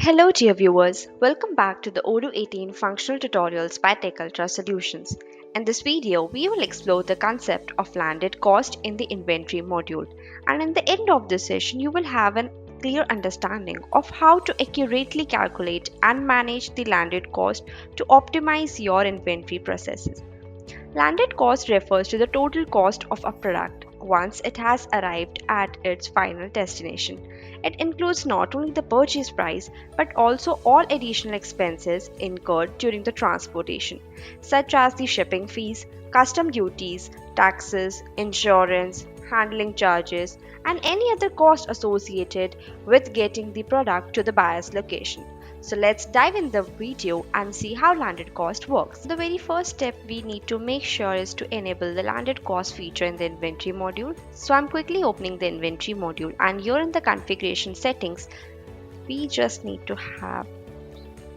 Hello dear viewers, welcome back to the Odoo 18 functional tutorials by TechUltra Solutions. In this video, we will explore the concept of landed cost in the inventory module, and in the end of this session you will have a clear understanding of how to accurately calculate and manage the landed cost to optimize your inventory processes. Landed cost refers to the total cost of a product once it has arrived at its final destination. It includes not only the purchase price but also all additional expenses incurred during the transportation, such as the shipping fees, custom duties, taxes, insurance, handling charges, and any other cost associated with getting the product to the buyer's location. So let's dive in the video and see how landed cost works. The very first step we need to make sure is to enable the landed cost feature in the inventory module. So I'm quickly opening the inventory module, and here in the configuration settings, we just need to have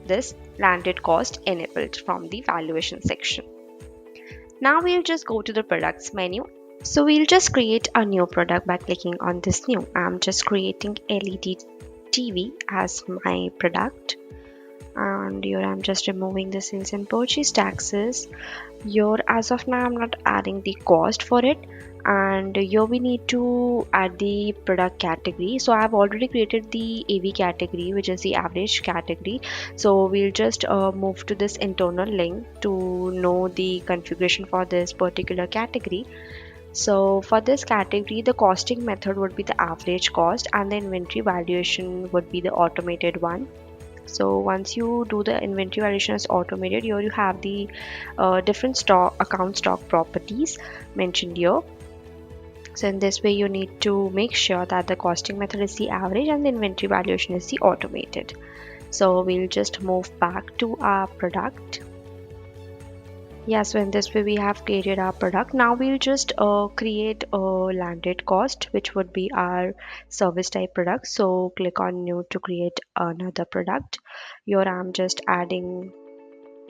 this landed cost enabled from the valuation section. Now we'll just go to the products menu. So we'll just create a new product by clicking on this new. I'm just creating LED TV as my product, and here I'm just removing the sales and purchase taxes. Here as of now I'm not adding the cost for it, and here we need to add the product category. So I've already created the AV category, which is the average category. So we'll just move to this internal link to know the configuration for this particular category. So for this category, the costing method would be the average cost, and the inventory valuation would be the automated one. So once you do the inventory valuation as automated, here you have the different account stock properties mentioned here. So in this way you need to make sure that the costing method is the average and the inventory valuation is the automated. So we'll just move back to our product. Yeah, so in this way we have created our product. Now we'll just create a landed cost, which would be our service type product. So click on new to create another product. Here I'm just adding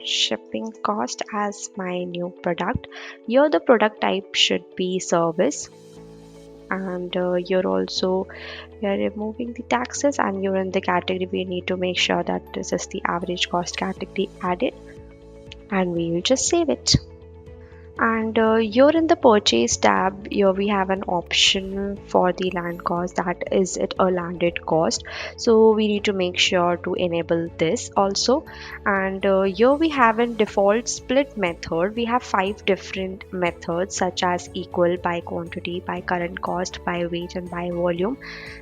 shipping cost as my new product. Here the product type should be service, and you're also removing the taxes, and you're in the category. We need to make sure that this is the average cost category added, and we will just save it. And here in the purchase tab, here we have an option for the land cost, that is it a landed cost. So we need to make sure to enable this also. And here we have a default split method. We have 5 different methods, such as equal, by quantity, by current cost, by weight, and by volume.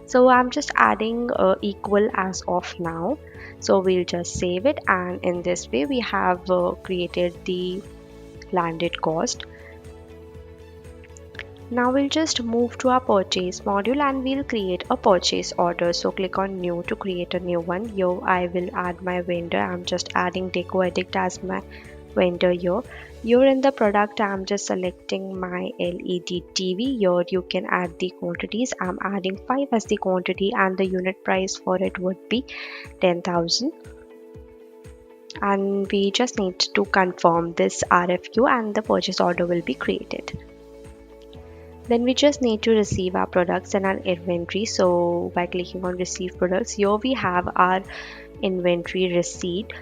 So I'm just adding equal as of now. So we'll just save it, and in this way we have created the landed cost. Now we'll just move to our purchase module, and we'll create a purchase order. So click on new to create a new one. Here I will add my vendor. I'm just adding Deco Addict as my vendor here. Here in the product I'm just selecting my LED TV. Here you can add the quantities. I'm adding 5 as the quantity, and the unit price for it would be 10,000. And we just need to confirm this RFQ, and the purchase order will be created. Then we just need to receive our products and our inventory. So by clicking on receive products, here we have our inventory receipt.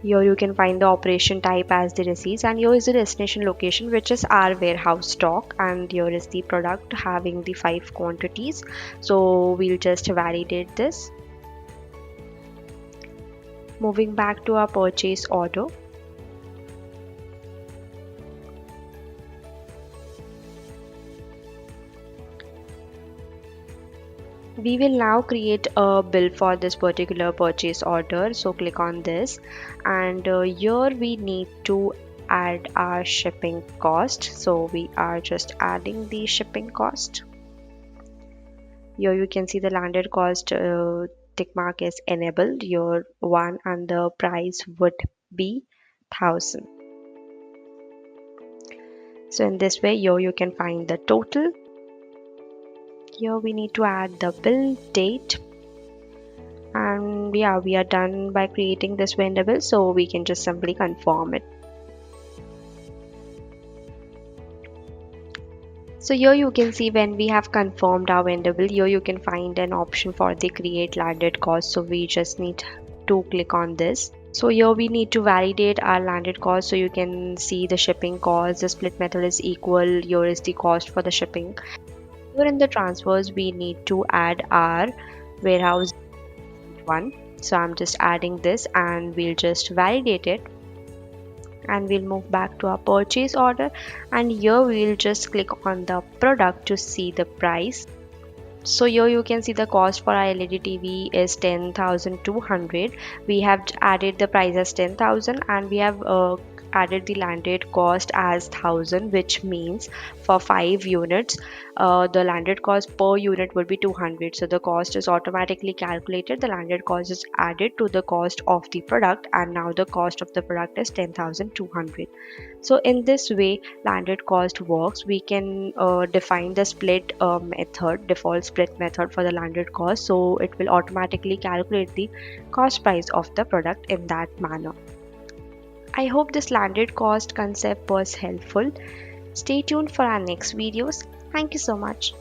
Here you can find the operation type as the receipts, and here is the destination location, which is our warehouse stock, and here is the product having the 5 quantities. So we'll just validate this. Moving back to our purchase order. We will now create a bill for this particular purchase order. So click on this, and here we need to add our shipping cost. So we are just adding the shipping cost. Here you can see the landed cost tick mark is enabled, your one, and the price would be 1000. So in this way, here you can find the total. Here we need to add the bill date, and yeah, we are done by creating this vendor bill, so we can just simply confirm it. So here you can see when we have confirmed our vendor, here you can find an option for the create landed cost. So we just need to click on this. So here we need to validate our landed cost. So you can see the shipping cost, the split method is equal. Here is the cost for the shipping. Here in the transfers, we need to add our warehouse one. So I'm just adding this and we'll just validate it, and we'll move back to our purchase order, and here we'll just click on the product to see the price. So here you can see the cost for our LED TV is 10,200. We have added the price as 10,000, and we have added the landed cost as 1,000, which means for 5 units the landed cost per unit would be 200. So the cost is automatically calculated, the landed cost is added to the cost of the product, and now the cost of the product is 10,200. So in this way landed cost works. We can define the split method, default split method for the landed cost, so it will automatically calculate the cost price of the product in that manner. I hope this landed cost concept was helpful. Stay tuned for our next videos. Thank you so much.